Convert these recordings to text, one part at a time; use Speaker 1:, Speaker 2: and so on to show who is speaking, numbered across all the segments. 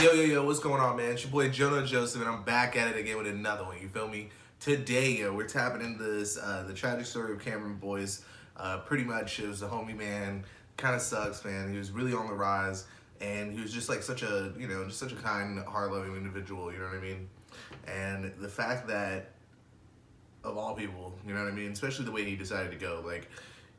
Speaker 1: Yo, what's going on, man? It's your boy Joenojoseph, and I'm back at it again with another one, you feel me? Today, we're tapping into this, the tragic story of Cameron Boyce. Pretty much, it was a homie, man. Kind of sucks, man. He was really on the rise, and he was just like such a, just such a kind, heart-loving individual, you know what I mean? And the fact that, of all people, you know what I mean? Especially the way he decided to go, like,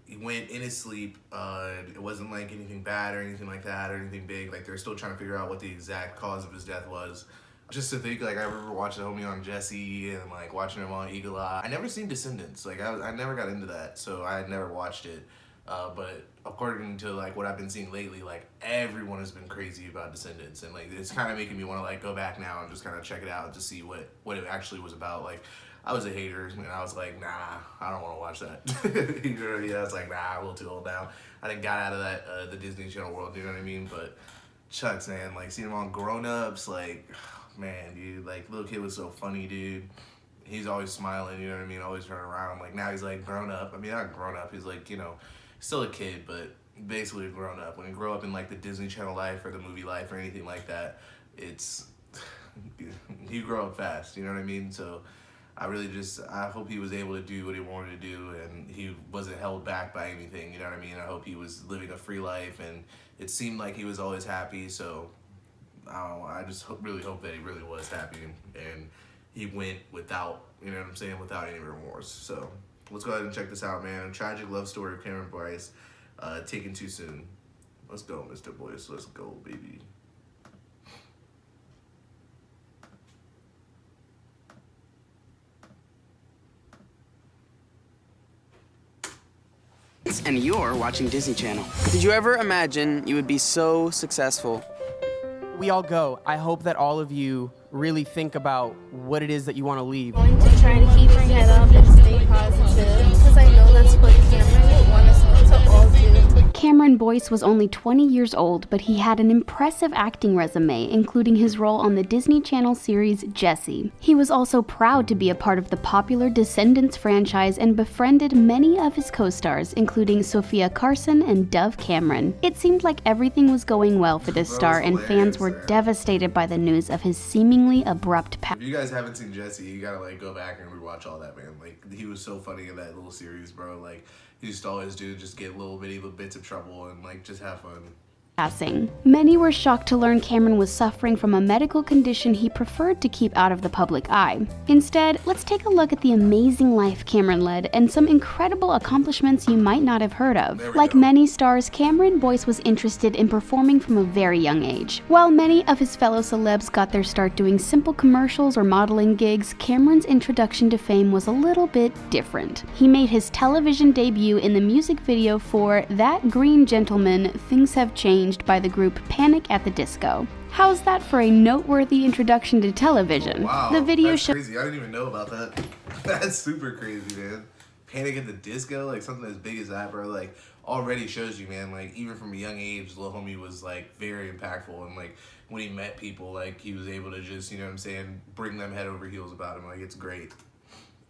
Speaker 1: he went in his sleep. It wasn't like anything bad or anything like that or anything big. Like, they're still trying to figure out what the exact cause of his death was. Just to think, like, I remember watching the homie on Jesse and like watching him on Eagle Eye. I never seen Descendants. Like, I never got into that, so I had never watched it. But according to like what I've been seeing lately, like everyone has been crazy about Descendants, and like it's kind of making me want to like go back now and just kind of check it out to see what it actually was about. Like, I was a hater, and I was like, nah, I don't want to watch that. You know what I mean? I was like, nah, I'm a little too old now. I didn't got out of that the Disney Channel world, you know what I mean? But Chucks, man, like seeing him on Grown Ups, like, man, dude, like little kid was so funny, dude. He's always smiling, you know what I mean? Always turning around. Like now he's like grown up. I mean, not grown up. He's like, still a kid, but basically grown up. When you grow up in like the Disney Channel life or the movie life or anything like that, it's you grow up fast, you know what I mean? So I hope he was able to do what he wanted to do, and he wasn't held back by anything, you know what I mean? I hope he was living a free life, and it seemed like he was always happy, so I don't know, I just really hope that he really was happy, and he went without, you know what I'm saying, without any remorse. So let's go ahead and check this out, man. Tragic love story of Cameron Boyce, taken too soon. Let's go, Mr. Boyce, let's go, baby.
Speaker 2: And you're watching Disney Channel. Did you ever imagine you would be so successful?
Speaker 3: We all go. I hope that all of you really think about what it is that you want to leave.
Speaker 4: I'm going to try to keep my head up and stay positive, because I know that's what Cameron would want us to all do.
Speaker 5: Cameron Boyce was only 20 years old, but he had an impressive acting resume, including his role on the Disney Channel series Jesse. He was also proud to be a part of the popular Descendants franchise and befriended many of his co-stars, including Sophia Carson and Dove Cameron. It seemed like everything was going well for this star, and fans were devastated by the news of his seemingly abrupt passing.
Speaker 1: If you guys haven't seen Jesse, you gotta like go back and rewatch all that, man. Like, he was so funny in that little series, bro. Like, he used to always just get little bits of trouble and like just have fun.
Speaker 5: Many were shocked to learn Cameron was suffering from a medical condition he preferred to keep out of the public eye. Instead, let's take a look at the amazing life Cameron led and some incredible accomplishments you might not have heard of. Like many stars, Cameron Boyce was interested in performing from a very young age. While many of his fellow celebs got their start doing simple commercials or modeling gigs, Cameron's introduction to fame was a little bit different. He made his television debut in the music video for That Green Gentleman, Things Have Changed by the group Panic at the Disco. How's that for a noteworthy introduction to television?
Speaker 1: Oh, wow,
Speaker 5: the video
Speaker 1: that's crazy. I didn't even know about that. That's super crazy, man. Panic at the Disco, like something as big as that, bro, like already shows you, man, like even from a young age, Lil Homie was like very impactful, and like when he met people, like he was able to just, you know what I'm saying, bring them head over heels about him. Like, it's great.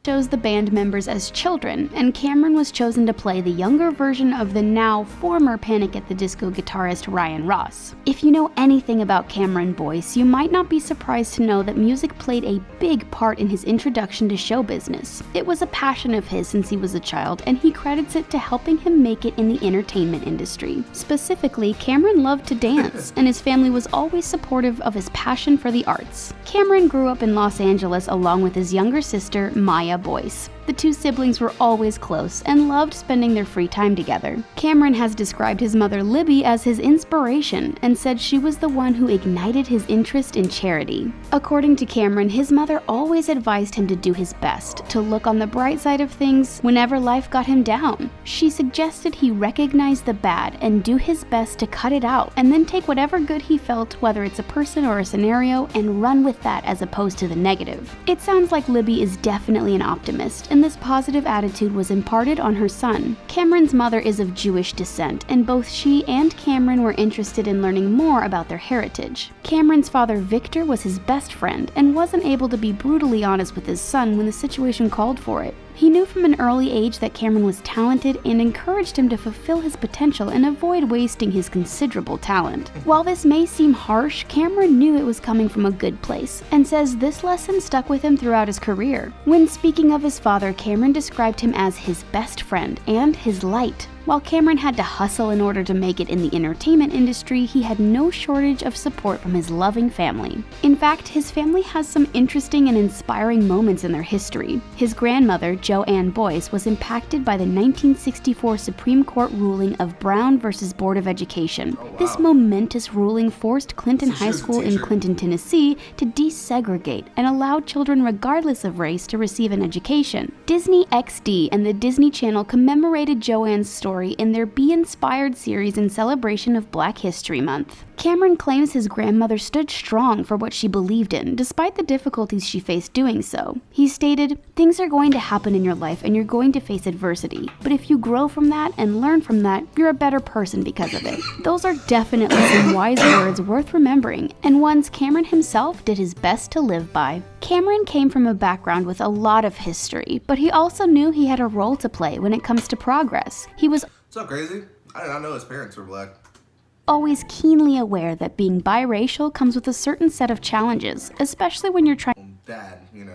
Speaker 5: Shows the band members as children, and Cameron was chosen to play the younger version of the now former Panic at the Disco guitarist Ryan Ross. If you know anything about Cameron Boyce, you might not be surprised to know that music played a big part in his introduction to show business. It was a passion of his since he was a child, and he credits it to helping him make it in the entertainment industry. Specifically, Cameron loved to dance, and his family was always supportive of his passion for the arts. Cameron grew up in Los Angeles along with his younger sister, Maya Boyce. The two siblings were always close and loved spending their free time together. Cameron has described his mother Libby as his inspiration and said she was the one who ignited his interest in charity. According to Cameron, his mother always advised him to do his best, to look on the bright side of things whenever life got him down. She suggested he recognize the bad and do his best to cut it out, and then take whatever good he felt, whether it's a person or a scenario, and run with that as opposed to the negative. It sounds like Libby is definitely an optimist, and this positive attitude was imparted on her son. Cameron's mother is of Jewish descent, and both she and Cameron were interested in learning more about their heritage. Cameron's father, Victor, was his best friend and wasn't able to be brutally honest with his son when the situation called for it. He knew from an early age that Cameron was talented and encouraged him to fulfill his potential and avoid wasting his considerable talent. While this may seem harsh, Cameron knew it was coming from a good place, and says this lesson stuck with him throughout his career. When speaking of his father, Cameron described him as his best friend and his light. While Cameron had to hustle in order to make it in the entertainment industry, he had no shortage of support from his loving family. In fact, his family has some interesting and inspiring moments in their history. His grandmother, Joanne Boyce, was impacted by the 1964 Supreme Court ruling of Brown versus Board of Education.
Speaker 1: Oh, wow.
Speaker 5: This momentous ruling forced Clinton
Speaker 1: So she
Speaker 5: High
Speaker 1: was a
Speaker 5: School in
Speaker 1: teacher.
Speaker 5: Clinton, Tennessee to desegregate and allow children regardless of race to receive an education. Disney XD and the Disney Channel commemorated Joanne's story in their Be Inspired series in celebration of Black History Month. Cameron claims his grandmother stood strong for what she believed in, despite the difficulties she faced doing so. He stated, "Things are going to happen in your life and you're going to face adversity, but if you grow from that and learn from that, you're a better person because of it." Those are definitely some wise words worth remembering, and ones Cameron himself did his best to live by. Cameron came from a background with a lot of history, but he also knew he had a role to play when it comes to progress. He was
Speaker 1: What's up, crazy? I did not know his parents were black.
Speaker 5: always keenly aware that being biracial comes with a certain set of challenges, especially when you're trying
Speaker 1: Dad, you know,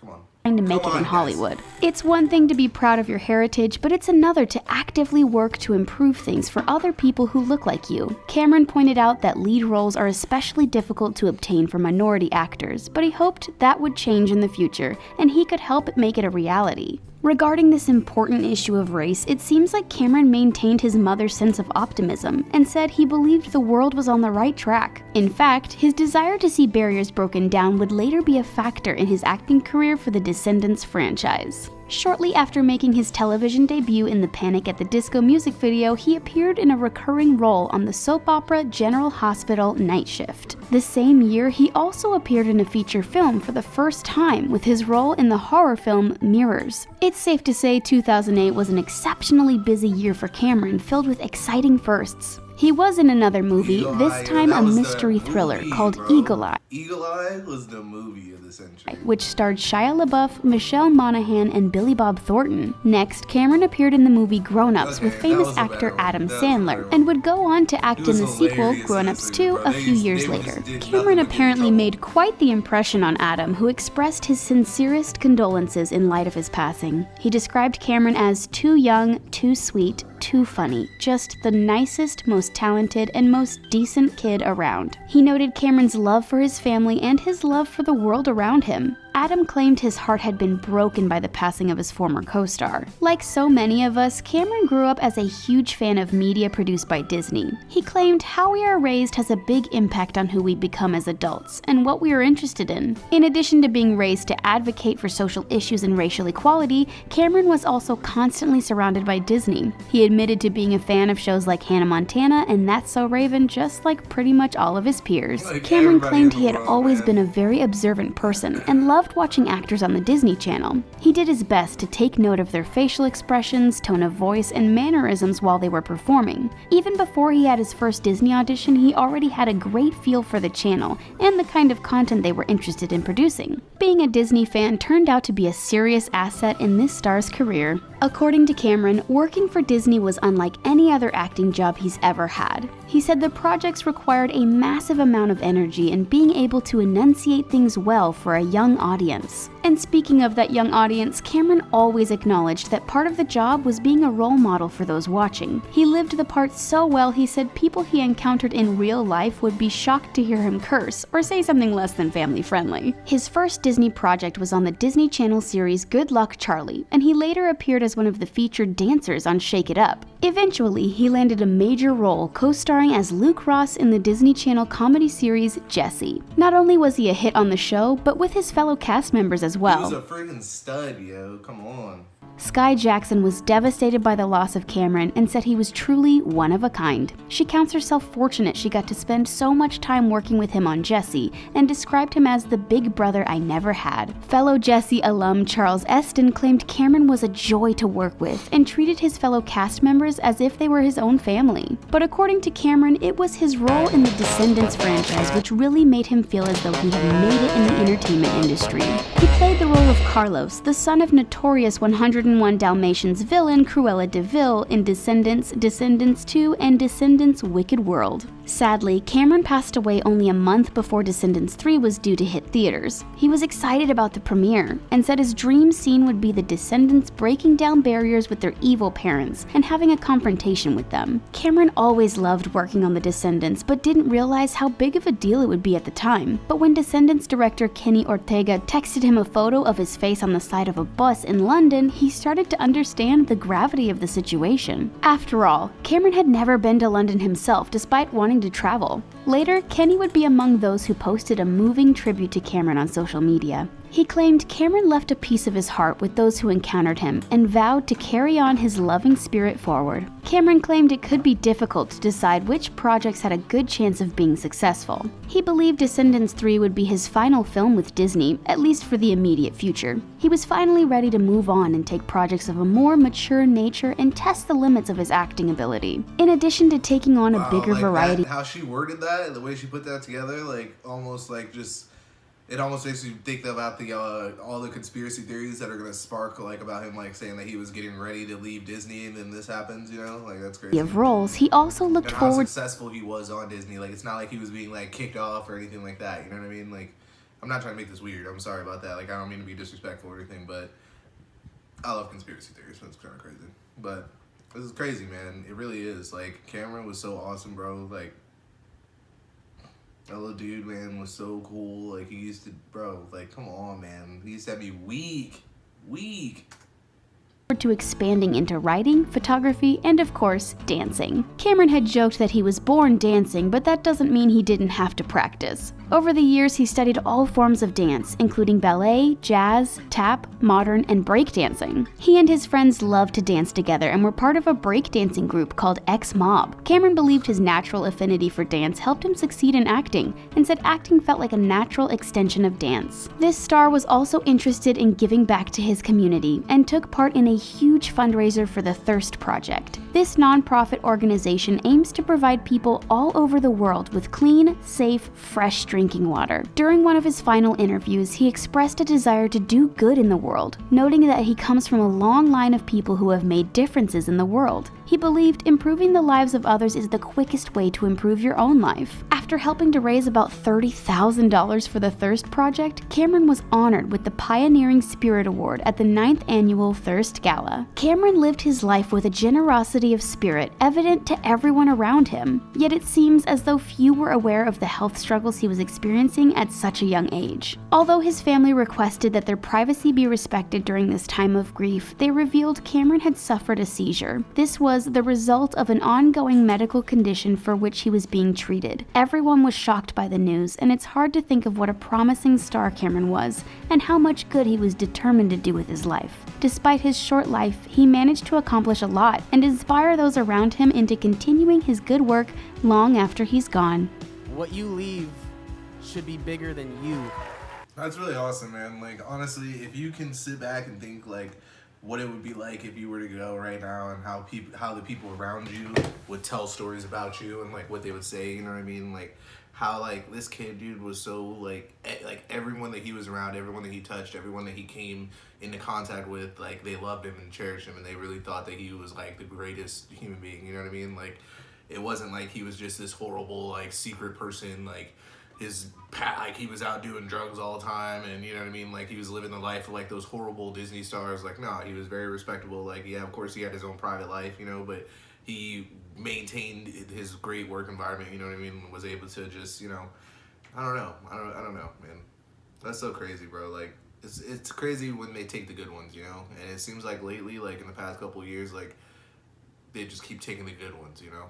Speaker 1: come on.
Speaker 5: to make
Speaker 1: Come
Speaker 5: it
Speaker 1: on,
Speaker 5: in
Speaker 1: guys.
Speaker 5: Hollywood. It's one thing to be proud of your heritage, but it's another to actively work to improve things for other people who look like you. Cameron pointed out that lead roles are especially difficult to obtain for minority actors, but he hoped that would change in the future, and he could help make it a reality. Regarding this important issue of race, it seems like Cameron maintained his mother's sense of optimism and said he believed the world was on the right track. In fact, his desire to see barriers broken down would later be a factor in his acting career for the Descendants franchise. Shortly after making his television debut in the Panic at the Disco music video, he appeared in a recurring role on the soap opera General Hospital Night Shift. The same year, he also appeared in a feature film for the first time with his role in the horror film Mirrors. It's safe to say 2008 was an exceptionally busy year for Cameron, filled with exciting firsts. He was in another movie,
Speaker 1: Eagle
Speaker 5: this
Speaker 1: Eye,
Speaker 5: time
Speaker 1: that
Speaker 5: a
Speaker 1: was the
Speaker 5: mystery thriller
Speaker 1: movie,
Speaker 5: called
Speaker 1: bro.
Speaker 5: Eagle Eye,
Speaker 1: Eagle Eye was the movie of the century.
Speaker 5: which starred Shia LaBeouf, Michelle Monaghan, and Billy Bob Thornton. Next, Cameron appeared in the movie Grown Ups
Speaker 1: Okay,
Speaker 5: with
Speaker 1: that
Speaker 5: famous
Speaker 1: was a
Speaker 5: actor
Speaker 1: better one.
Speaker 5: Adam
Speaker 1: That was a better
Speaker 5: Sandler,
Speaker 1: one.
Speaker 5: and would go on to act
Speaker 1: He was
Speaker 5: in the sequel
Speaker 1: hilarious
Speaker 5: Grown
Speaker 1: in
Speaker 5: Ups
Speaker 1: this
Speaker 5: 2
Speaker 1: movie, bro.
Speaker 5: a few years
Speaker 1: They
Speaker 5: later.
Speaker 1: just did
Speaker 5: Cameron
Speaker 1: nothing but get in
Speaker 5: apparently
Speaker 1: trouble.
Speaker 5: made quite the impression on Adam, who expressed his sincerest condolences in light of his passing. He described Cameron as too young, too sweet, too funny, just the nicest, most talented, and most decent kid around. He noted Cameron's love for his family and his love for the world around him. Adam claimed his heart had been broken by the passing of his former co-star. Like so many of us, Cameron grew up as a huge fan of media produced by Disney. He claimed how we are raised has a big impact on who we become as adults and what we are interested in. In addition to being raised to advocate for social issues and racial equality, Cameron was also constantly surrounded by Disney. He admitted to being a fan of shows like Hannah Montana and That's So Raven, just like pretty much all of his peers.
Speaker 1: Like
Speaker 5: Cameron
Speaker 1: everybody
Speaker 5: claimed
Speaker 1: in
Speaker 5: he
Speaker 1: the
Speaker 5: had
Speaker 1: world,
Speaker 5: always
Speaker 1: man.
Speaker 5: been a very observant person and loved watching actors on the Disney Channel. He did his best to take note of their facial expressions, tone of voice, and mannerisms while they were performing. Even before he had his first Disney audition, he already had a great feel for the channel and the kind of content they were interested in producing. Being a Disney fan turned out to be a serious asset in this star's career. According to Cameron, working for Disney was unlike any other acting job he's ever had. He said the projects required a massive amount of energy and being able to enunciate things well for a young audience. And speaking of that young audience, Cameron always acknowledged that part of the job was being a role model for those watching. He lived the part so well, he said people he encountered in real life would be shocked to hear him curse or say something less than family friendly. His first Disney project was on the Disney Channel series Good Luck Charlie, and he later appeared as one of the featured dancers on Shake It Up. Eventually, he landed a major role, co-starring as Luke Ross in the Disney Channel comedy series Jessie. Not only was he a hit on the show, but with his fellow cast members as
Speaker 1: He
Speaker 5: well.
Speaker 1: was a freaking stud, yo. Come on.
Speaker 5: Sky Jackson was devastated by the loss of Cameron and said he was truly one of a kind. She counts herself fortunate she got to spend so much time working with him on Jessie, and described him as the big brother I never had. Fellow Jessie alum Charles Eston claimed Cameron was a joy to work with and treated his fellow cast members as if they were his own family. But according to Cameron, it was his role in the Descendants franchise which really made him feel as though he had made it in the entertainment industry. He played the role of Carlos, the son of notorious 101 Dalmatians villain Cruella de Vil in Descendants, Descendants 2, and Descendants Wicked World. Sadly, Cameron passed away only a month before Descendants 3 was due to hit theaters. He was excited about the premiere and said his dream scene would be the Descendants breaking down barriers with their evil parents and having a confrontation with them. Cameron always loved working on the Descendants but didn't realize how big of a deal it would be at the time. But when Descendants director Kenny Ortega texted him a photo of his face on the side of a bus in London, he started to understand the gravity of the situation. After all, Cameron had never been to London himself despite wanting to travel. Later, Kenny would be among those who posted a moving tribute to Cameron on social media. He claimed Cameron left a piece of his heart with those who encountered him and vowed to carry on his loving spirit forward. Cameron claimed it could be difficult to decide which projects had a good chance of being successful. He believed Descendants 3 would be his final film with Disney, at least for the immediate future. He was finally ready to move on and take projects of a more mature nature and test the limits of his acting ability. In addition to taking on a bigger variety.
Speaker 1: How she worded that, the way she put that together, like almost like just. It almost makes you think about the all the conspiracy theories that are gonna spark like about him like saying that he was getting ready to leave Disney and then this happens, you know, like that's crazy.
Speaker 5: Of roles, he also looked
Speaker 1: and
Speaker 5: forward.
Speaker 1: How successful he was on Disney. Like it's not like he was being like kicked off or anything like that. You know what I mean? Like I'm not trying to make this weird. I'm sorry about that. Like I don't mean to be disrespectful or anything, but I love conspiracy theories. So it's kind of crazy. But this is crazy, man. It really is. Like Cameron was so awesome, bro. Like. That little dude, man, was so cool. Like, he used to, bro, like, come on, man. He used to have me weak.
Speaker 5: To expanding into writing, photography, and of course, dancing. Cameron had joked that he was born dancing, but that doesn't mean he didn't have to practice. Over the years, he studied all forms of dance, including ballet, jazz, tap, modern, and breakdancing. He and his friends loved to dance together and were part of a breakdancing group called X Mob. Cameron believed his natural affinity for dance helped him succeed in acting, and said acting felt like a natural extension of dance. This star was also interested in giving back to his community, and took part in a huge fundraiser for the Thirst Project. This nonprofit organization aims to provide people all over the world with clean, safe, fresh drinking water. During one of his final interviews, he expressed a desire to do good in the world, noting that he comes from a long line of people who have made differences in the world. He believed improving the lives of others is the quickest way to improve your own life. After helping to raise about $30,000 for the Thirst Project, Cameron was honored with the Pioneering Spirit Award at the 9th Annual Thirst Gala. Cameron lived his life with a generosity of spirit evident to everyone around him, yet it seems as though few were aware of the health struggles he was experiencing at such a young age. Although his family requested that their privacy be respected during this time of grief, they revealed Cameron had suffered a seizure. This was the result of an ongoing medical condition for which he was being treated. Everyone was shocked by the news, and it's hard to think of what a promising star Cameron was, and how much good he was determined to do with his life. Despite his short life, he managed to accomplish a lot and inspire those around him into continuing his good work long after he's gone.
Speaker 3: What you leave should be bigger than you.
Speaker 1: That's really awesome, man. Like, honestly, if you can sit back and think, like, what it would be like if you were to go right now and how the people around you would tell stories about you and, like, what they would say, you know what I mean? Like, how, like, this kid, dude, was so, like everyone that he was around, everyone that he touched, everyone that he came into contact with, like, they loved him and cherished him, and they really thought that he was, like, the greatest human being, you know what I mean? Like, it wasn't like he was just this horrible, like, secret person, like, like he was out doing drugs all the time, and you know what I mean, like he was living the life of like those horrible Disney stars. Like, no, he was very respectable. Like, yeah, of course he had his own private life, you know, but he maintained his great work environment, you know what I mean, was able to just, you know, I don't know, man. That's so crazy, bro. Like, it's crazy when they take the good ones, you know, and it seems like lately, like in the past couple of years, like they just keep taking the good ones, you know.